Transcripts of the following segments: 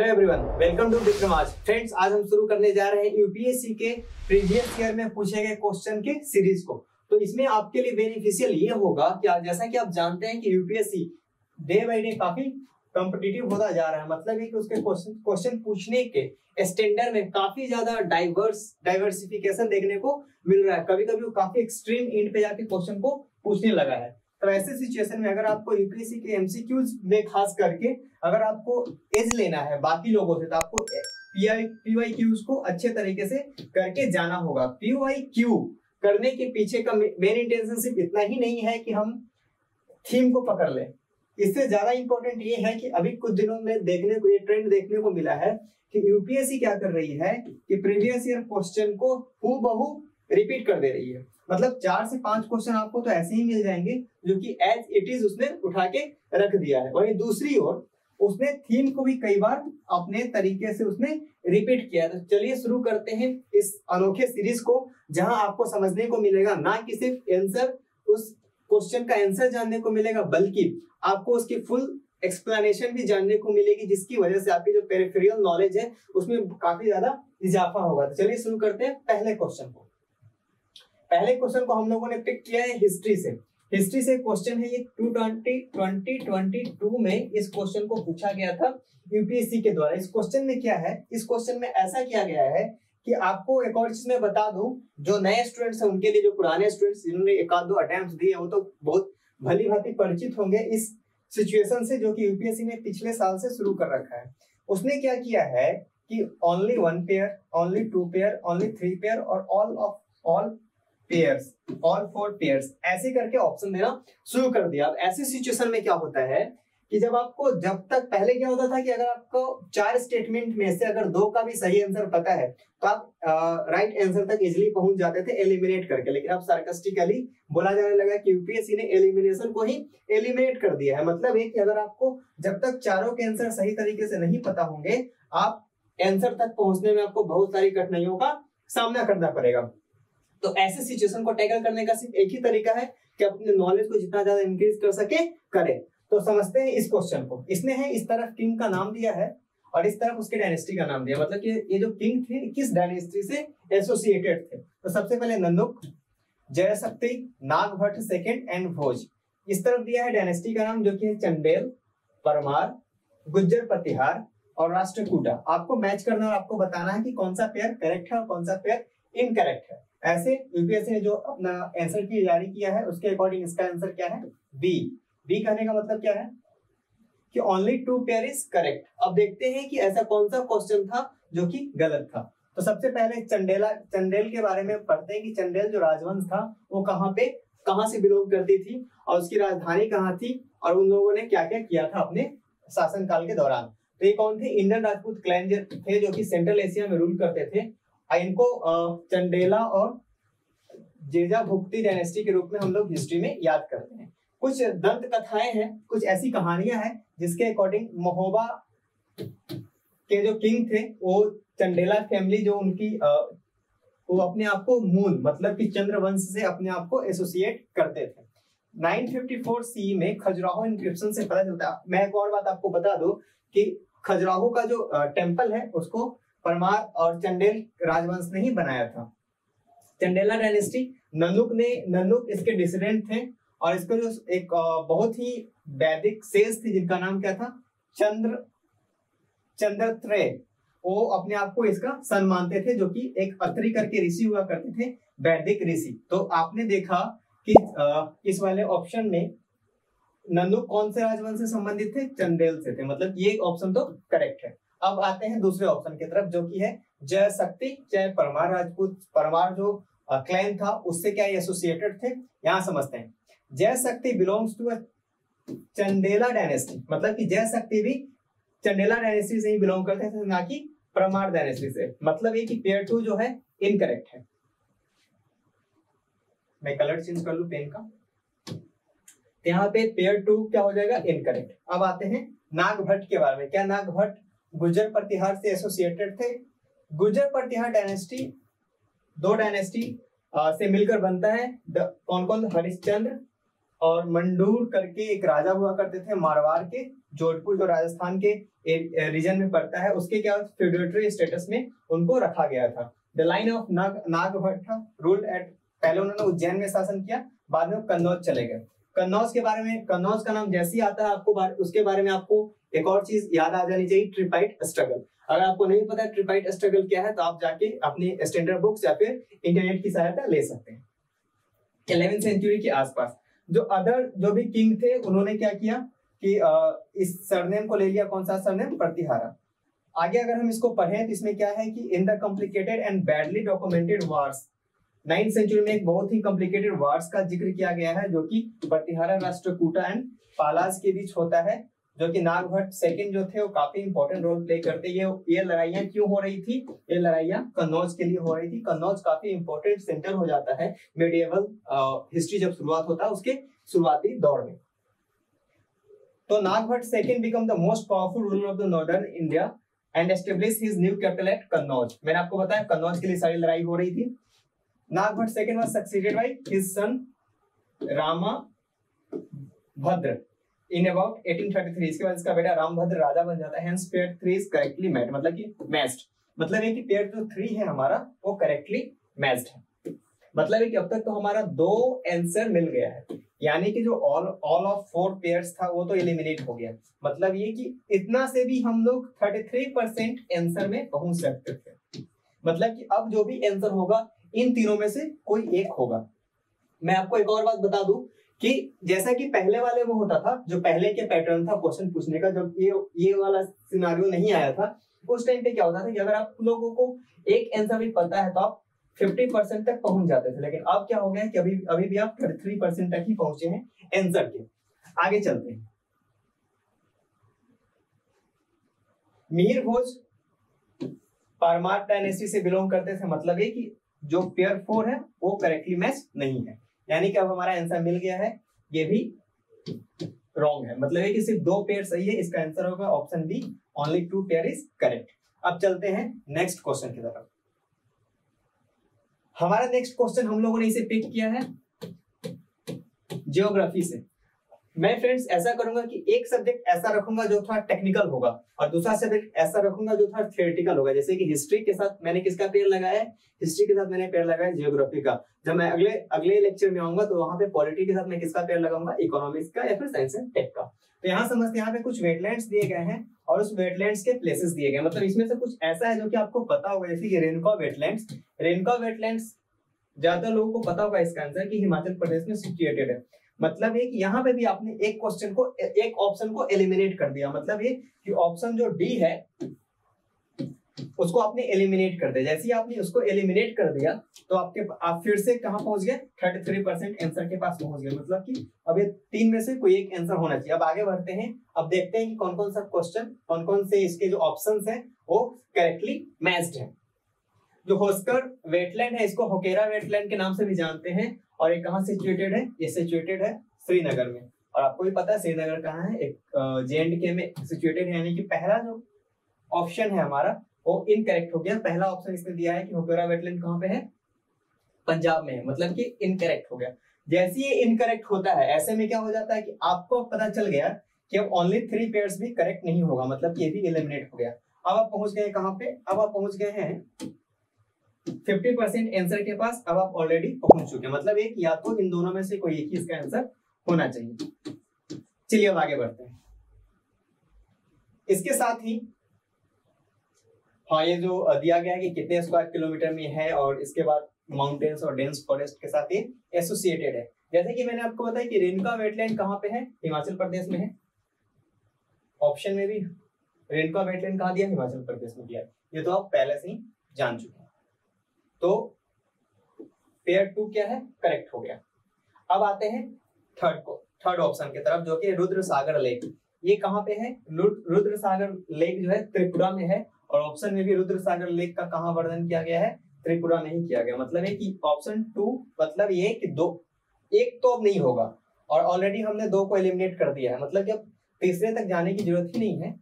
Hello everyone, welcome to Vikram's. Friends, आज हम शुरू करने जा रहे हैं यूपीएससी के प्रीवियस ईयर में पूछे गए क्वेश्चन के सीरीज को। तो इसमें आपके लिए बेनिफिशियल ये होगा कि जैसा कि आप जानते हैं कि यूपीएससी डे बाय डे काफी कॉम्पिटिटिव होता जा रहा है। मतलब है कि उसके क्वेश्चन पूछने के स्टैंडर्ड में काफी ज्यादा डाइवर्सिफिकेशन देखने को मिल रहा है। कभी कभी वो काफी एक्सट्रीम एंड पे जाके क्वेश्चन को पूछने लगा है। तो ऐसे सिचुएशन में अगर आपको यूपीएससी के एमसीक्यूज में खास करके अगर आपको एज लेना है बाकी लोगों से, तो आपको पीवाईक्यूज को अच्छे तरीके से करके जाना होगा। पीवाईक्यू करने के पीछे का मेन इंटेंशन सिर्फ इतना ही नहीं है कि हम थीम को पकड़ लें। इससे ज्यादा इंपॉर्टेंट ये है कि अभी कुछ दिनों में देखने को ये ट्रेंड देखने को मिला है कि यूपीएससी क्या कर रही है कि प्रीवियस ईयर क्वेश्चन को हूबहू रिपीट कर दे रही है। मतलब 4 से 5 क्वेश्चन आपको तो ऐसे ही मिल जाएंगे जो कि एज इट इज उसने उठा के रख दिया है। वहीं दूसरी ओर उसने थीम को भी कई बार अपने तरीके से उसने रिपीट किया। तो चलिए शुरू करते हैं इस अनोखे सीरीज को, जहां आपको समझने को मिलेगा ना कि सिर्फ आंसर, उस क्वेश्चन का आंसर जानने को मिलेगा, बल्कि आपको उसकी फुल एक्सप्लेनेशन भी जानने को मिलेगी, जिसकी वजह से आपकी जो पेरिफेरल नॉलेज है उसमें काफी ज्यादा इजाफा होगा। तो चलिए शुरू करते हैं पहले क्वेश्चन को। पहले क्वेश्चन को हम लोगों ने पिक किया है हिस्ट्री से। हिस्ट्री से क्वेश्चन है ये 2022 में इस क्वेश्चन को पूछा गया था यूपीएससी के द्वारा। इस क्वेश्चन में क्या है, इस क्वेश्चन में ऐसा किया गया है कि आपको एक और चीज मैं बता दूं, जो नए स्टूडेंट्स हैं उनके लिए, जो पुराने स्टूडेंट्स जिन्होंने एक आध दो अटेम्प्ट्स दिए वो तो बहुत भली भांति परिचित होंगे इस सिचुएशन से, जो कि यूपीएससी ने पिछले साल से शुरू कर रखा है। उसने क्या किया है कि only 1 pair, only 2 pair, only 3 pair और ऑल पेयर्स, ऑल 4 पेयर्स, ऐसे करके ऑप्शन देना शुरू कर दिया। अब ऐसे सिचुएशन में क्या होता है कि जब तक पहले क्या होता था कि अगर आपको 4 स्टेटमेंट में से अगर 2 का भी सही आंसर पता है तो आप राइट आंसर तक इजीली पहुंच जाते थे एलिमिनेट करके। लेकिन अब सार्कास्टिकली बोला जाने लगा कि यूपीएससी ने एलिमिनेशन को ही एलिमिनेट कर दिया है। मतलब ये कि अगर आपको जब तक चारों के आंसर सही तरीके से नहीं पता होंगे, आप आंसर तक पहुंचने में आपको बहुत सारी कठिनाइयों का सामना करना पड़ेगा। तो ऐसे सिचुएशन को टैकल करने का सिर्फ एक ही तरीका है कि अपने नॉलेज को जितना ज्यादा इंक्रीज कर सके करें। तो समझते हैं इस क्वेश्चन को। इसने है इस तरफ किंग का नाम दिया है और इस तरफ उसके डायनेस्टी का नाम दिया। मतलब कि ये जो किंग थे किस डायनेस्टी से एसोसिएटेड थे। तो सबसे पहले नंदुक, जयशक्ति, नागभट्ट सेकंड एंड भोज। इस तरफ दिया है डायनेस्टी का नाम जो कि है चंदेल, परमार, गुज्जर प्रतिहार और राष्ट्रकूटा। आपको मैच करना और आपको बताना है कि कौन सा पेयर करेक्ट है और कौन सा पेयर इनकरेक्ट है। ऐसे यूपीएससी ने जो अपना आंसर की जारी किया है उसके अकॉर्डिंग इसका आंसर क्या है, बी। बी कहने का मतलब क्या है कि ओनली 2 पेयर इज करेक्ट। अब देखते हैं कि ऐसा कौन सा क्वेश्चन था जो कि गलत था। तो सबसे पहले चंदेल के बारे में पढ़ते हैं कि चंदेल जो राजवंश था वो कहाँ से बिलोंग करती थी और उसकी राजधानी कहाँ थी और उन लोगों ने क्या क्या किया था अपने शासनकाल के दौरान। तो ये कौन थे, इंडियन राजपूत क्लैन थे जो कि सेंट्रल एशिया में रूल करते थे। इनको चंडेला और जेजा भुक्ति डायनेस्टी के रूप में हम लोग हिस्ट्री में याद करते हैं। कुछ दंत कथाएं हैं, कुछ ऐसी कहानियां हैं जिसके अकॉर्डिंग महोबा के जो किंग थे वो चंडेला फैमिली जो उनकी वो अपने आप को मूल मतलब कि चंद्रवंश से अपने आप को एसोसिएट करते थे। 954 सी में खजुराहो इंक्रिप्शन से पता चलता है। मैं एक और बात आपको बता दूं कि खजुराहो का जो टेम्पल है उसको परमार और चंडेल राजवंश ने ही बनाया था। चंडेला डायनेस्टी, नंदुक इसके डिसिडेंट थे और इसको जो एक बहुत ही वैदिक सेज थे जिनका नाम क्या था, चंद्रत्रय, वो अपने आप को इसका सन मानते थे, जो कि एक अत्रि करके ऋषि हुआ करते थे, वैदिक ऋषि। तो आपने देखा कि इस वाले ऑप्शन में नंदुक कौन से राजवंश से संबंधित थे, चंदेल से थे। मतलब ये ऑप्शन तो करेक्ट है। अब आते हैं दूसरे ऑप्शन की तरफ जो कि है जय शक्ति, जय परमार राजपूत। परमार जो क्लैन था उससे क्या एसोसिएटेड थे, यहाँ समझते हैं। जय शक्ति बिलोंग्स टू चंडेला डायनेस्टी। मतलब कि जय शक्ति भी चंडेला डायनेस्टी से ही बिलोंग करते थे, ना कि परमार डायनेस्टी से। मतलब ये कि पेयर 2 जो है इनकरेक्ट है। मैं कलर चेंज कर लूं पेन का, यहाँ पे पेयर 2 क्या हो जाएगा, इनकरेक्ट। अब आते हैं नागभट्ट के बारे में। क्या नागभट्ट गुज्जर प्रतिहार से एसोसिएटेड थे? गुज्जर प्रतिहार डायनेस्टी 2 डायनेस्टी से मिलकर बनता है। कौन कौन, हरिश्चंद्र और मंडूर करके एक राजा हुआ करते थे मारवाड़ के, जोधपुर जो राजस्थान के रीजन में पड़ता है, उसके क्या फ्यूडेटरी स्टेटस में उनको रखा गया था। The line of Nagabhata ruled at, पहले उन्होंने उज्जैन में शासन किया, बाद में कन्नौज चले गए। कन्नौज के बारे में, कन्नौज का नाम जैसे ही आता है आपको उसके बारे में आपको एक और चीज याद आ जानी चाहिए, ट्रिपाइट स्ट्रगल। अगर आपको नहीं पता ट्रिपाइट स्ट्रगल क्या है तो आप जाके अपनी स्टैंडर्ड बुक्स या फिर इंटरनेट की सहायता ले सकते हैं। 11वीं सेंचुरी के आसपास जो भी किंग थे उन्होंने क्या किया कि इस सरनेम को ले लिया, कौन सा सरनेम, प्रतिहारा। आगे अगर हम इसको पढ़ें तो इसमें क्या है कि in the complicated and badly documented wars, 9th century में एक बहुत ही कॉम्प्लिकेटेड वार्स का जिक्र किया गया है जो कि प्रतिहारा, राष्ट्रकूटा एंड पालास के बीच होता है, जो कि नागभट्ट सेकंड जो थे वो काफी इंपॉर्टेंट रोल प्ले करते। ये लड़ाइयां क्यों हो रही थी? ये लड़ाइयां कन्नौज के लिए हो रही थी। कन्नौज काफी इंपॉर्टेंट सेंटर हो जाता है मेडिएवल हिस्ट्री जब शुरुआत होता है उसके शुरुआती दौर में। तो Nagabhata second become the most powerful ruler of the northern India and establish his new capital eight Kannauj. मैंने आपको बताया कन्नौज के लिए सारी लड़ाई हो रही थी। Nagabhata second was succeeded by his son Rambhadra in about 1833। इसके बाद इसका बेटा रामभद्र राजा बन जाता है। Hence pair 3 is correctly matched, मतलब कि मैच्ड, मतलब है कि पेयर जो 3 है हमारा वो करेक्टली मैच्ड है। मतलब है कि अब तक तो हमारा 2 आंसर मिल गया है, यानी कि जो ऑल ऑफ 4 पेयर्स था वो तो एलिमिनेट हो गया। मतलब ये कि इतना से भी हम लोग 33% आंसर में पहुंच सकते थे। मतलब कि अब जो भी आंसर होगा इन तीनों में से कोई एक होगा। मैं आपको एक और बात बता दूं कि जैसा कि पहले वाले में होता था, जो पहले के पैटर्न था क्वेश्चन पूछने का, जब ये वाला सिनारियो नहीं आया था, उस टाइम पे क्या होता था कि अगर आप लोगों को एक आंसर भी पता है तो आप 50% तक पहुंच जाते थे। लेकिन अब क्या हो गया है कि अभी भी आप 33% तक ही पहुंचे हैं आंसर के। आगे चलते हैं। मिहिर भोज परमार डायनेस्टी से बिलोंग करते थे, मतलब है कि जो पेयर 4 है वो करेक्टली मैच नहीं है, यानी कि अब हमारा आंसर मिल गया है, ये भी रॉन्ग है। मतलब है कि सिर्फ 2 पेयर सही है, इसका आंसर होगा option B, only 2 pair is correct. अब चलते हैं नेक्स्ट क्वेश्चन की तरफ। हमारा नेक्स्ट क्वेश्चन हम लोगों ने इसे पिक किया है ज्योग्राफी से। मैं फ्रेंड्स ऐसा करूंगा कि एक सब्जेक्ट ऐसा रखूंगा जो थोड़ा टेक्निकल होगा और दूसरा सब्जेक्ट ऐसा रखूंगा जो थोड़ा थियोरेटिकल होगा। जैसे कि हिस्ट्री के साथ मैंने किसका पेयर लगाया है? हिस्ट्री के साथ मैंने पेयर लगाया ज्योग्राफी का। जब मैं अगले लेक्चर में आऊंगा तो वहां पे पॉलिटी के साथ मैं किसका पेयर लगाऊंगा? इकोनॉमिक्स का या फिर साइंस एंड टेक का। तो यहाँ समझते हैं, यहाँ पे कुछ वेटलैंड्स दिए गए हैं और उस वेटलैंड्स के प्लेसेस दिए गए। मतलब इसमें से कुछ ऐसा है जो कि आपको पता होगा, जैसे कि रेणुका वेटलैंड्स। रेणुका वेटलैंड्स ज्यादा लोगों को पता होगा इसका आंसर कि हिमाचल प्रदेश में सिचुएटेड है। मतलब ये कि यहाँ पे भी आपने एक ऑप्शन को एलिमिनेट कर दिया। मतलब ये कि ऑप्शन जो डी है उसको आपने एलिमिनेट कर दिया। जैसे ही आपने उसको एलिमिनेट कर दिया तो आप फिर से कहां पहुंच गए? 33% आंसर के पास पहुंच गए। मतलब कि अब ये 3 में से कोई एक आंसर होना चाहिए। अब आगे बढ़ते हैं, अब देखते हैं कि कौन कौन सा क्वेश्चन, कौन कौन से इसके जो ऑप्शंस हैं वो करेक्टली मैच्ड है। जो होस्कर वेटलैंड है इसको होकेरा वेटलैंड के नाम से भी जानते हैं और ये कहाँ सिचुएटेड है? ये सिचुएटेड है श्रीनगर में। और आपको भी पता है श्रीनगर कहाँ है? एक JNK में सिचुएटेड है। यानी कि पहला जो ऑप्शन है हमारा वो इनकरेक्ट हो गया। पहला ऑप्शन इसमें दिया है कि होकेरा वेटलैंड कहाँ पे है? पंजाब में है, मतलब कि इनकरेक्ट हो गया। जैसे ये इनकरेक्ट होता है ऐसे में क्या हो जाता है कि आपको पता चल गया कि अब ओनली 3 पेयर्स भी करेक्ट नहीं होगा, मतलब कि ये भी एलिमिनेट हो गया। अब आप पहुंच गए कहाँ पे? अब आप पहुंच गए हैं 50% आंसर के पास। अब आप ऑलरेडी पहुंच चुके हैं। मतलब एक या तो इन दोनों में से कोई एक ही इसका आंसर होना चाहिए। चलिए अब आगे बढ़ते हैं। इसके साथ ही हाँ, ये जो दिया गया है कि कितने स्क्वायर किलोमीटर में है और इसके बाद माउंटेन्स और डेंस फॉरेस्ट के साथ ये एसोसिएटेड है। जैसे कि मैंने आपको बताया कि रेणुका वेटलैंड कहाँ पे है? हिमाचल प्रदेश में है। ऑप्शन में भी रेणुका वेटलैंड कहाँ दिया? हिमाचल प्रदेश में दिया। ये तो आप पहले से ही जान चुके हैं। तो पेयर 2 क्या है? करेक्ट हो गया। अब आते हैं थर्ड ऑप्शन की तरफ, जो कि रुद्र सागर लेक। ये कहाँ पे है? रुद्र सागर लेक जो है त्रिपुरा में है और ऑप्शन में भी रुद्र सागर लेक का कहाँ वर्णन किया गया है? त्रिपुरा में ही किया गया। मतलब है कि ऑप्शन 2 मतलब ये कि 2 एक तो अब नहीं होगा और ऑलरेडी हमने 2 को एलिमिनेट कर दिया है। मतलब कि अब तीसरे तक जाने की जरूरत ही नहीं है।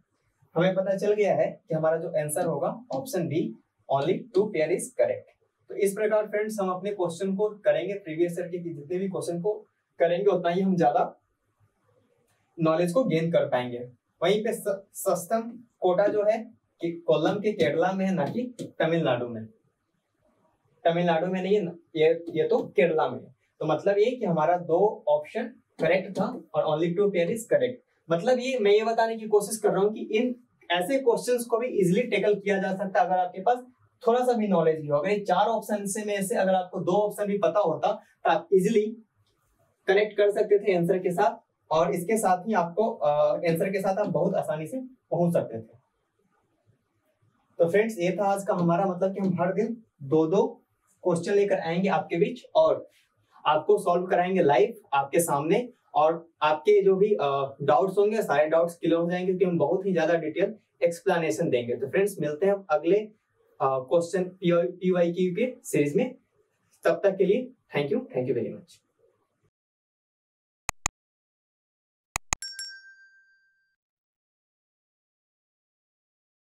हमें पता चल गया है कि हमारा जो आंसर होगा option B, only 2 pair is correct. तो इस प्रकार फ्रेंड्स हम अपने क्वेश्चन को करेंगे, प्रीवियस ईयर के जितने भी क्वेश्चन को करेंगे उतना ही हम ज्यादा नॉलेज को गेन कर पाएंगे। वहीं पे सस्तम कोटा जो है कि कोल्लम के केरला में है, ना कि तमिलनाडु में। तमिलनाडु में नहीं है, ये तो केरला में है। तो मतलब ये कि हमारा 2 ऑप्शन करेक्ट था और ओनली 2 पेयर इज करेक्ट। मतलब ये मैं ये बताने की कोशिश कर रहा हूँ कि इन ऐसे क्वेश्चंस को भी इजीली टैकल किया जा सकता है अगर आपके पास थोड़ा सा भी नॉलेज भी हो। अगर 4 ऑप्शन से में से अगर आपको 2 ऑप्शन भी पता होता तो आप इजीली कनेक्ट कर सकते थे आंसर के साथ, और इसके साथ ही आपको आंसर के साथ आप बहुत आसानी से पहुंच सकते थे। तो फ्रेंड्स ये था आज का हमारा, मतलब कि हम हर दिन 2-2 क्वेश्चन लेकर आएंगे आपके बीच और आपको सॉल्व कराएंगे लाइव आपके सामने, और आपके जो भी डाउट्स होंगे सारे डाउट्स क्लियर हो जाएंगे, क्योंकि हम बहुत ही ज्यादा डिटेल एक्सप्लेनेशन देंगे। तो फ्रेंड्स मिलते हैं अगले क्वेश्चन PYQ के सीरीज में। तब तक के लिए थैंक यू वेरी मच।